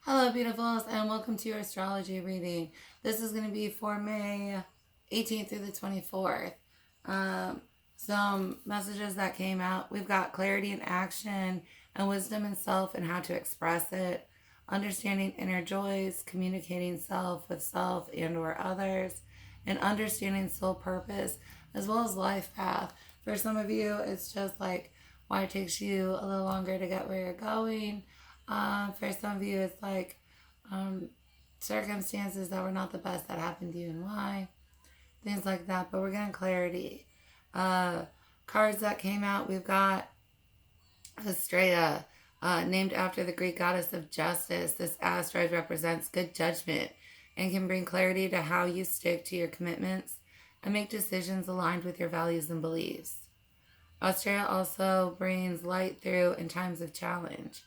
Hello, beautifuls, and welcome to your astrology reading. This is going to be for May 18th through the 24th. Some messages that came out. We've got clarity in action and wisdom in self and how to express it. Understanding inner joys, communicating self with self and or others, and understanding soul purpose as well as life path. For some of you, it's just like why it takes you a little longer to get where you're going. For some of you, it's like circumstances that were not the best that happened to you and why. Things like that. But we're getting clarity. Cards that came out, we've got Estrella, named after the Greek goddess of justice. This asteroid represents good judgment and can bring clarity to how you stick to your commitments and make decisions aligned with your values and beliefs. Estrella also brings light through in times of challenge.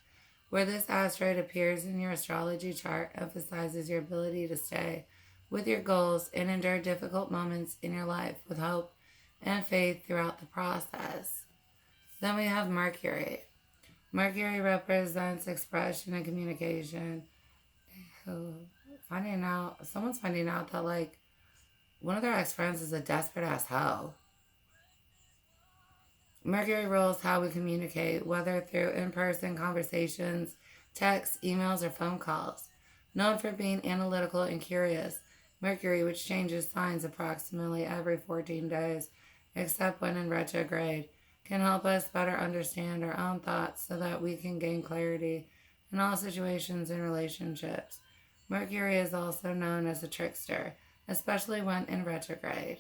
Where this asteroid appears in your astrology chart emphasizes your ability to stay with your goals and endure difficult moments in your life with hope and faith throughout the process. Then we have Mercury. Mercury represents expression and communication. Someone's finding out that like one of their ex-friends is a desperate ass hoe. Mercury rules how we communicate, whether through in-person conversations, texts, emails, or phone calls. Known for being analytical and curious, Mercury, which changes signs approximately every 14 days, except when in retrograde, can help us better understand our own thoughts so that we can gain clarity in all situations and relationships. Mercury is also known as a trickster, especially when in retrograde.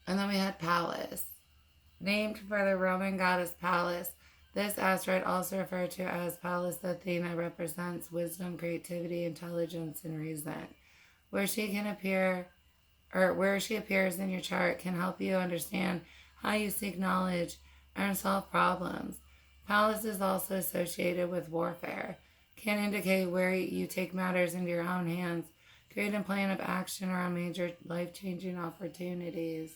And then we had Pallas. Named for the Roman goddess Pallas, this asteroid, also referred to as Pallas Athena, represents wisdom, creativity, intelligence, and reason. Where she appears in your chart can help you understand how you seek knowledge and solve problems. Pallas is also associated with warfare, can indicate where you take matters into your own hands, create a plan of action around major life-changing opportunities.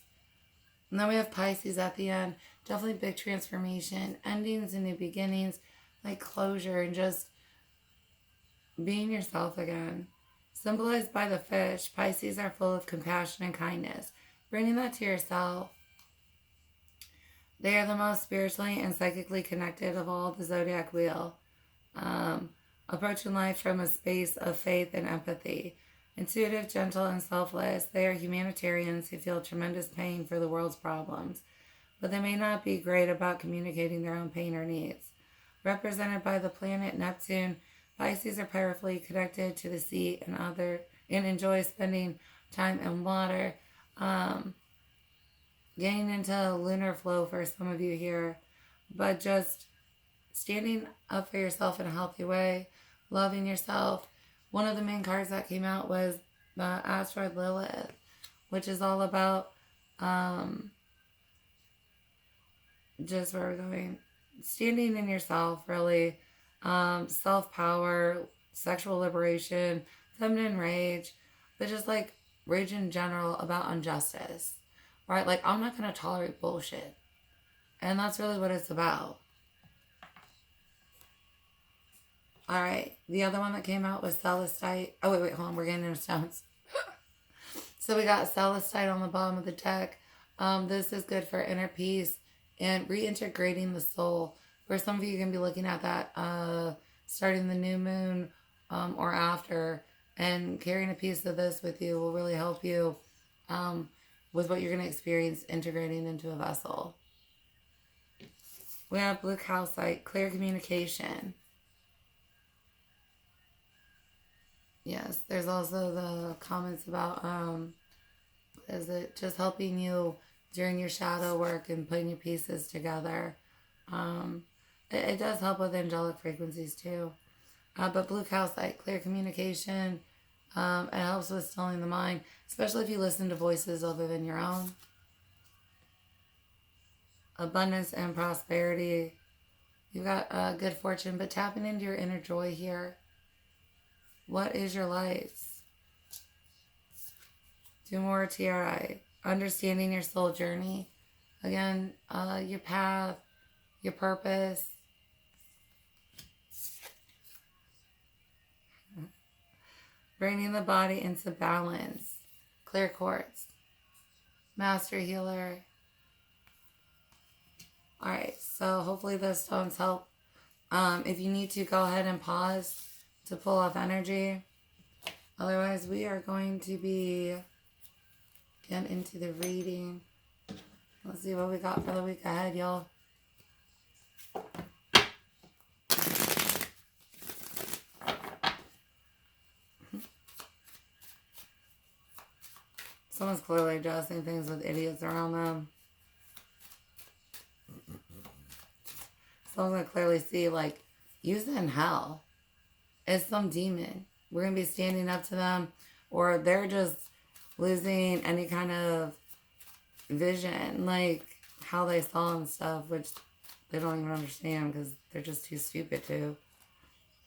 And then we have Pisces at the end. Definitely big transformation, endings and new beginnings, like closure and just being yourself again. Symbolized by the fish, Pisces are full of compassion and kindness. Bringing that to yourself. They are the most spiritually and psychically connected of all the zodiac wheel. Approaching life from a space of faith and empathy. Intuitive, gentle, and selfless, they are humanitarians who feel tremendous pain for the world's problems, but they may not be great about communicating their own pain or needs. Represented by the planet Neptune, Pisces are powerfully connected to the sea and enjoy spending time in water. Getting into lunar flow for some of you here, but just standing up for yourself in a healthy way, loving yourself. One of the main cards that came out was the asteroid Lilith, which is all about just where we're going. Standing in yourself, really. Self-power, sexual liberation, feminine rage, but just like rage in general about injustice, right? Like, I'm not going to tolerate bullshit. And that's really what it's about. All right, the other one that came out was Celestite. Oh, wait, hold on. We're getting into stones. So we got Celestite on the bottom of the deck. This is good for inner peace and reintegrating the soul. For some of you, you can be looking at that starting the new moon or after, and carrying a piece of this with you will really help you with what you're going to experience integrating into a vessel. We have Blue Calcite, clear communication. Yes, there's also the comments about, is it just helping you during your shadow work and putting your pieces together. It does help with angelic frequencies too. But Blue Calcite, clear communication, it helps with stilling the mind, especially if you listen to voices other than your own. Abundance and prosperity. You've got good fortune, but tapping into your inner joy here. What is your life? Do more TRI. Understanding your soul journey. Again, your path, your purpose. bringing the body into balance. Clear quartz. Master healer. Alright, so hopefully those stones help. If you need to, go ahead and pause to pull off energy. Otherwise, we are going to be getting into the reading. Let's see what we got for the week ahead, y'all. Someone's clearly adjusting things with idiots around them. Someone's going to clearly see, like, use it in hell. It's some demon. We're going to be standing up to them, or they're just losing any kind of vision, like how they saw and stuff, which they don't even understand because they're just too stupid to.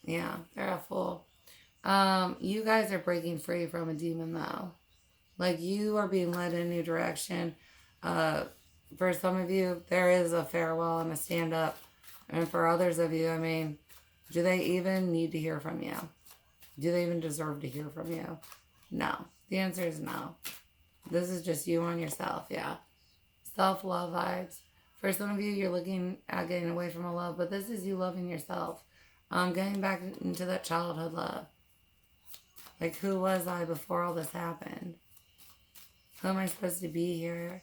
Yeah, they're a fool. You guys are breaking free from a demon, though. Like, you are being led in a new direction. For some of you, there is a farewell and a stand up. And for others of you, I mean, do they even need to hear from you? Do they even deserve to hear from you? No. The answer is no. This is just you on yourself, yeah. Self-love vibes. For some of you, you're looking at getting away from a love, but this is you loving yourself. Getting back into that childhood love. Like, who was I before all this happened? Who am I supposed to be here?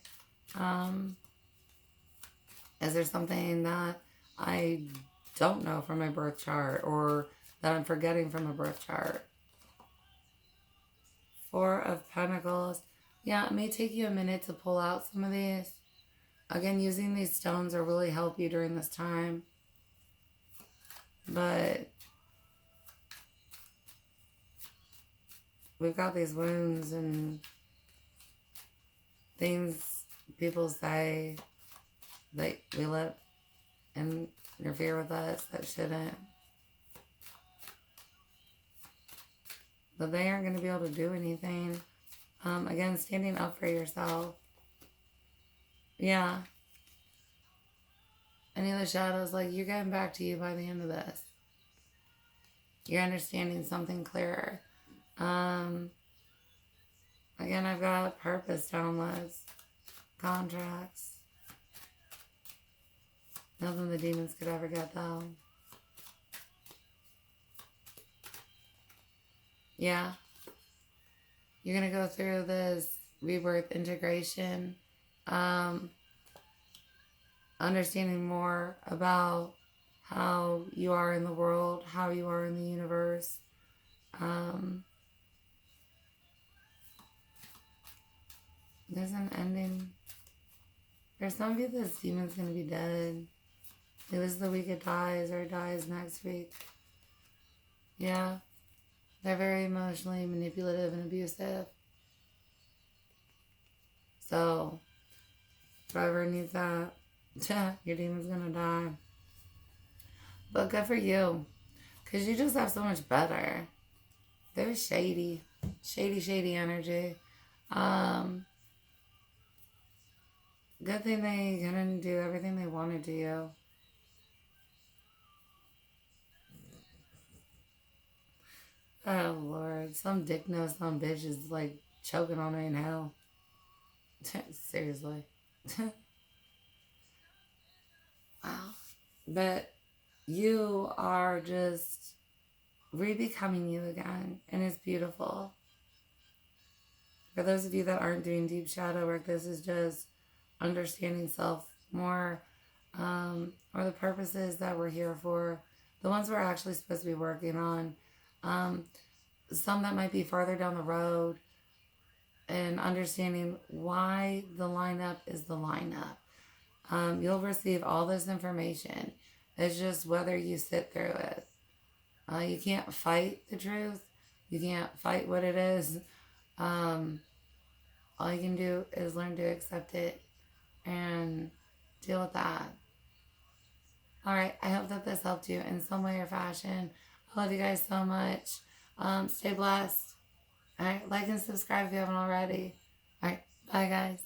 Is there something that I don't know from my birth chart, or that I'm forgetting from a birth chart? Four of Pentacles. Yeah, it may take you a minute to pull out some of these. Again, using these stones will really help you during this time. But we've got these wounds and things people say that we let interfere with us that shouldn't. But they aren't going to be able to do anything. Again, standing up for yourself. Yeah. Any of the shadows, like, you're getting back to you by the end of this. You're understanding something clearer. Again, I've got purpose downloads, contracts. Nothing the demons could ever get, though. Yeah. You're going to go through this rebirth integration. Understanding more about how you are in the world, how you are in the universe. There's an ending. For some of you, this demon's going to be dead. It was the week it dies, or it dies next week. Yeah. They're very emotionally manipulative and abusive. So, if ever needs that, your demon's going to die. But good for you. Because you just have so much better. They're shady. Shady energy. Good thing they couldn't do everything they wanted to you. Oh, Lord. Some dick knows some bitch is, like, choking on me in hell. Seriously. Wow. But you are just re-becoming you again. And it's beautiful. For those of you that aren't doing deep shadow work, this is just understanding self more, or the purposes that we're here for, the ones we're actually supposed to be working on, some that might be farther down the road, and understanding why the lineup is the lineup. You'll receive all this information. It's just whether you sit through it. You can't fight the truth. You can't fight what it is. All you can do is learn to accept it and deal with that. Alright, I hope that this helped you in some way or fashion. I love you guys so much. Stay blessed. Alright, like and subscribe if you haven't already. Alright, bye guys.